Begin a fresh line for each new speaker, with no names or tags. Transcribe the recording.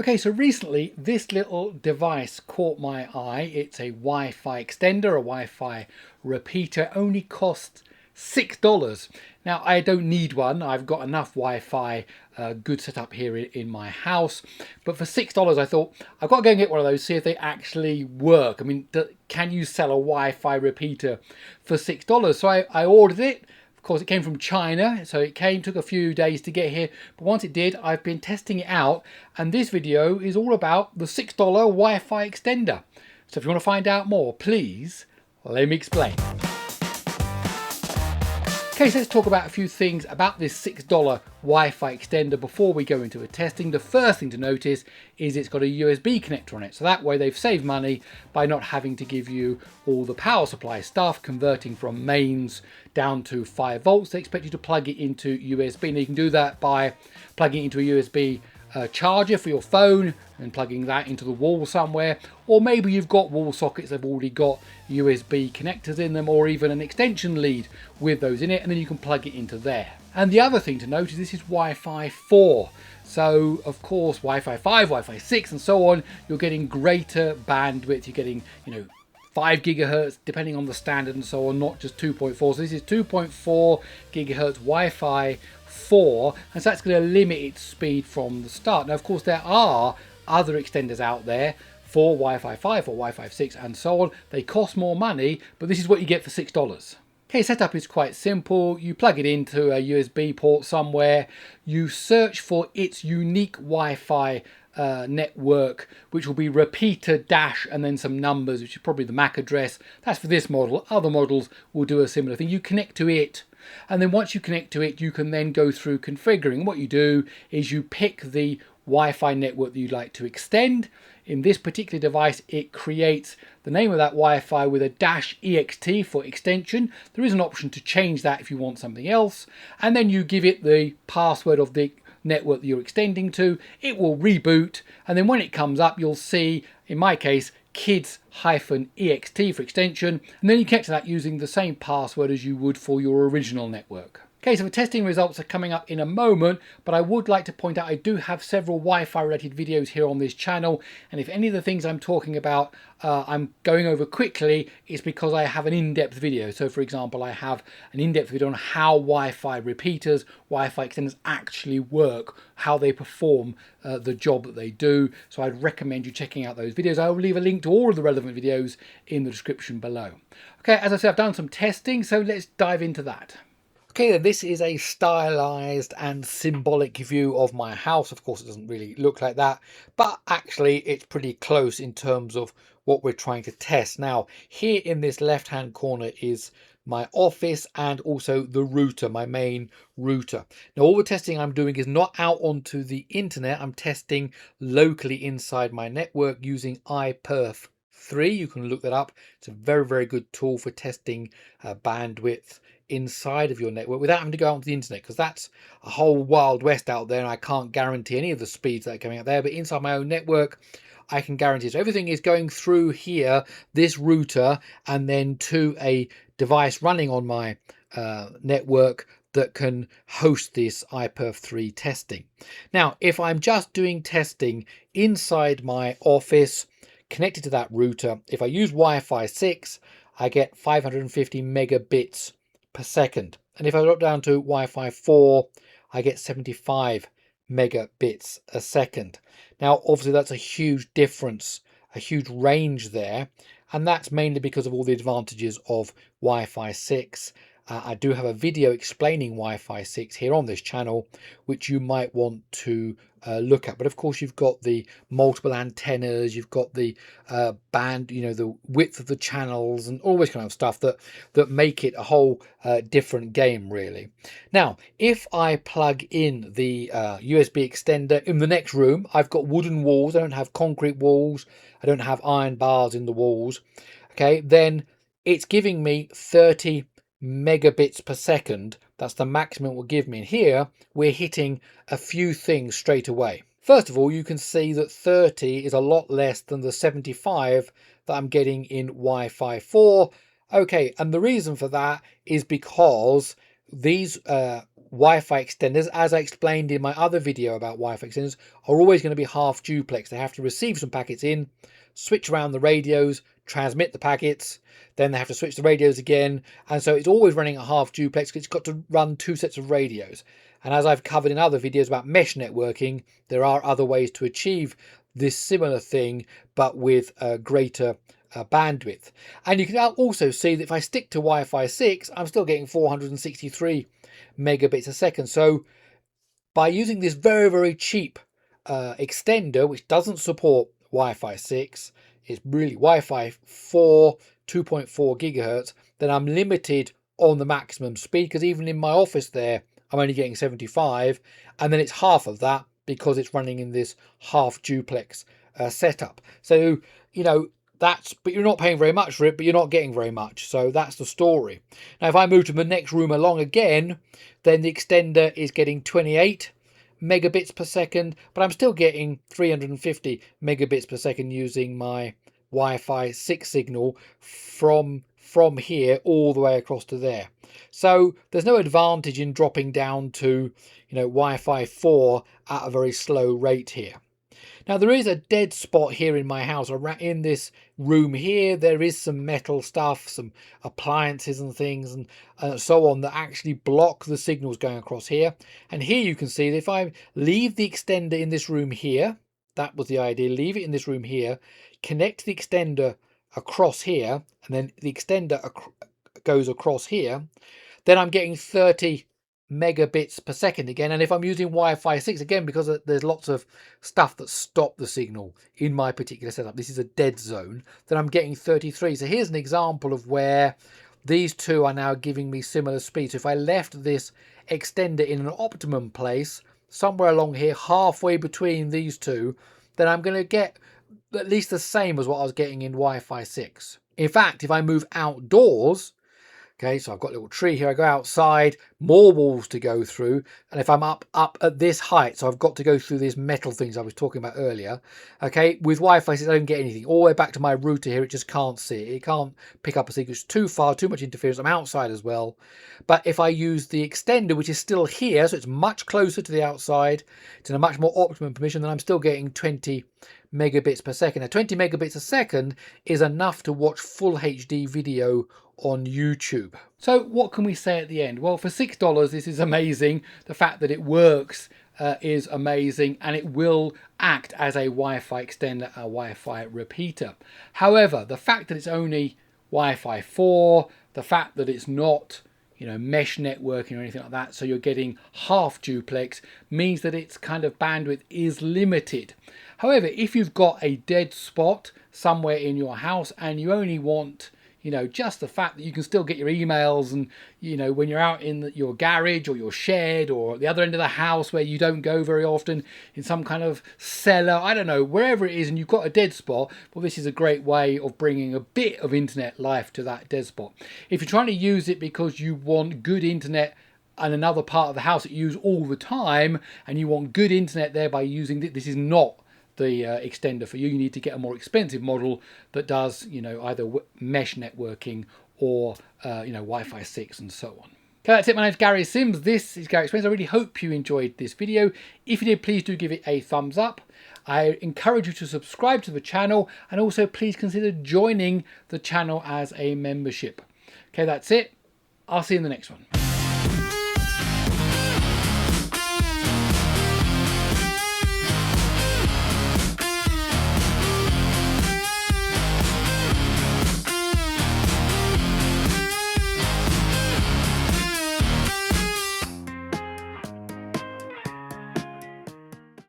Okay, so recently this little device caught my eye. It's a Wi-Fi extender, a Wi-Fi repeater, only costs $6. Now I don't need one. I've got enough Wi-Fi good setup here in my house. But for $6 I thought I've got to go and get one of those, see if they actually work. I mean, can you sell a Wi-Fi repeater for $6? So I ordered it. Of course, it came from China, so it took a few days to get here. But once it did, I've been testing it out. And this video is all about the $6 Wi-Fi extender. So if you want to find out more, please let me explain. Okay, so let's talk about a few things about this $6 Wi-Fi extender before we go into a testing. The first thing to notice is it's got a USB connector on it. So that way they've saved money by not having to give you all the power supply stuff, converting from mains down to 5 volts. They expect you to plug it into USB. And you can do that by plugging it into a USB charger for your phone and plugging that into the wall somewhere, or maybe you've got wall sockets that have already got USB connectors in them, or even an extension lead with those in it, and then you can plug it into there. And the other thing to note is this is Wi-Fi 4. So of course Wi-Fi 5, Wi-Fi 6 and so on, you're getting greater bandwidth. You're getting, 5 gigahertz depending on the standard and so on, not just 2.4. So this is 2.4 gigahertz Wi-Fi 4, and so that's going to limit its speed from the start. Now of course there are other extenders out there for Wi-Fi 5 or Wi-Fi 6 and so on. They cost more money, but this is what you get for $6. Okay, setup is quite simple. You plug it into a USB port somewhere, you search for its unique Wi-Fi network, which will be repeater dash and then some numbers, which is probably the MAC address. That's for this model. Other models will do a similar thing. You connect to it, and then once you connect to it, you can then go through configuring. What you do is you pick the Wi-Fi network that you'd like to extend. In this particular device, it creates the name of that Wi-Fi with a -ext for extension. There is an option to change that if you want something else, and then you give it the password of the network that you're extending to. It will reboot, and then when it comes up, you'll see, in my case, kids-ext for extension, and then you connect to that using the same password as you would for your original network. Okay, so the testing results are coming up in a moment, but I would like to point out I do have several Wi-Fi related videos here on this channel, and if any of the things I'm talking about I'm going over quickly, it's because I have an in-depth video. So for example, I have an in-depth video on how Wi-Fi repeaters, Wi-Fi extenders actually work, how they perform the job that they do. So I'd recommend you checking out those videos. I will leave a link to all of the relevant videos in the description below. Okay, as I said, I've done some testing, so let's dive into that. Okay, then this is a stylized and symbolic view of my house. Of course, it doesn't really look like that, but actually it's pretty close in terms of what we're trying to test. Now, here in this left-hand corner is my office and also the router, my main router. Now, all the testing I'm doing is not out onto the internet. I'm testing locally inside my network using iPerf3. You can look that up. It's a very, very good tool for testing bandwidth inside of your network without having to go onto the internet, because that's a whole wild west out there and I can't guarantee any of the speeds that are coming out there. But inside my own network, I can guarantee. So everything is going through here, this router, and then to a device running on my network that can host this iPerf3 testing. Now, if I'm just doing testing inside my office connected to that router, if I use Wi-Fi 6, I get 550 megabits per second. And if I drop down to Wi-Fi 4, I get 75 megabits a second. Now, obviously, that's a huge difference, a huge range there. And that's mainly because of all the advantages of Wi-Fi 6. I do have a video explaining Wi-Fi 6 here on this channel, which you might want to look at. But of course, you've got the multiple antennas, you've got the band, the width of the channels and all this kind of stuff that make it a whole different game, really. Now, if I plug in the USB extender in the next room, I've got wooden walls. I don't have concrete walls. I don't have iron bars in the walls. Okay, then it's giving me 30 megabits per second. That's the maximum it will give me. And here we're hitting a few things straight away. First of all, you can see that 30 is a lot less than the 75 that I'm getting in Wi-Fi 4. Okay, and the reason for that is because these Wi-Fi extenders, as I explained in my other video about Wi-Fi extenders, are always going to be half duplex. They have to receive some packets in, switch around the radios, transmit the packets, then they have to switch the radios again, and so it's always running at half duplex because it's got to run two sets of radios. And as I've covered in other videos about mesh networking, there are other ways to achieve this similar thing, but with a greater bandwidth. And you can also see that if I stick to Wi-Fi 6, I'm still getting 463 megabits a second. So by using this very, very cheap extender, which doesn't support Wi-Fi 6, it's really Wi-Fi 4, 2.4 gigahertz, then I'm limited on the maximum speed, because even in my office there, I'm only getting 75, and then it's half of that because it's running in this half duplex setup. So, you know, but you're not paying very much for it, but you're not getting very much. So that's the story. Now, if I move to the next room along again, then the extender is getting 28 megabits per second, but I'm still getting 350 megabits per second using my Wi-Fi 6 signal from here all the way across to there. So there's no advantage in dropping down to, Wi-Fi 4 at a very slow rate here. Now, there is a dead spot here in my house. In this room here, there is some metal stuff, some appliances and things and so on that actually block the signals going across here. And here you can see that if I leave the extender in this room here, that was the idea, leave it in this room here, connect the extender across here, and then the extender goes across here, then I'm getting 30 megabits per second again. And if I'm using Wi-Fi 6 again, because there's lots of stuff that stop the signal in my particular setup, this is a dead zone, then I'm getting 33. So here's an example of where these two are now giving me similar speed. So if I left this extender in an optimum place, somewhere along here, halfway between these two, then I'm going to get at least the same as what I was getting in Wi-Fi 6. In fact, if I move outdoors, okay, so I've got a little tree here, I go outside, more walls to go through, and if I'm up at this height, so I've got to go through these metal things I was talking about earlier, okay, with Wi-Fi 6 I don't get anything. All the way back to my router here, it just can't see it. It can't pick up a signal. It's too far, too much interference. I'm outside as well. But if I use the extender, which is still here, so it's much closer to the outside, it's in a much more optimum position, then I'm still getting 20 megabits per second. Now, 20 megabits a second is enough to watch full HD video on YouTube. So what can we say at the end? Well, for $6, this is amazing. The fact that it works is amazing, and it will act as a Wi-Fi extender, a Wi-Fi repeater. However, the fact that it's only Wi-Fi 4, the fact that it's not mesh networking or anything like that, so you're getting half duplex, means that its kind of bandwidth is limited. However, if you've got a dead spot somewhere in your house and you only want just the fact that you can still get your emails, and when you're out in your garage or your shed or the other end of the house where you don't go very often, in some kind of cellar, I don't know, wherever it is, and you've got a dead spot, well, this is a great way of bringing a bit of internet life to that dead spot. If you're trying to use it because you want good internet and another part of the house that you use all the time, and you want good internet there by using this is not the extender for you. You need to get a more expensive model that does either mesh networking or Wi-Fi 6 and so on. Okay, that's it. My name's Gary Sims. This is Gary Explains. I really hope you enjoyed this video. If you did, please do give it a thumbs up. I encourage you to subscribe to the channel, and also please consider joining the channel as a membership. Okay, that's it. I'll see you in the next one.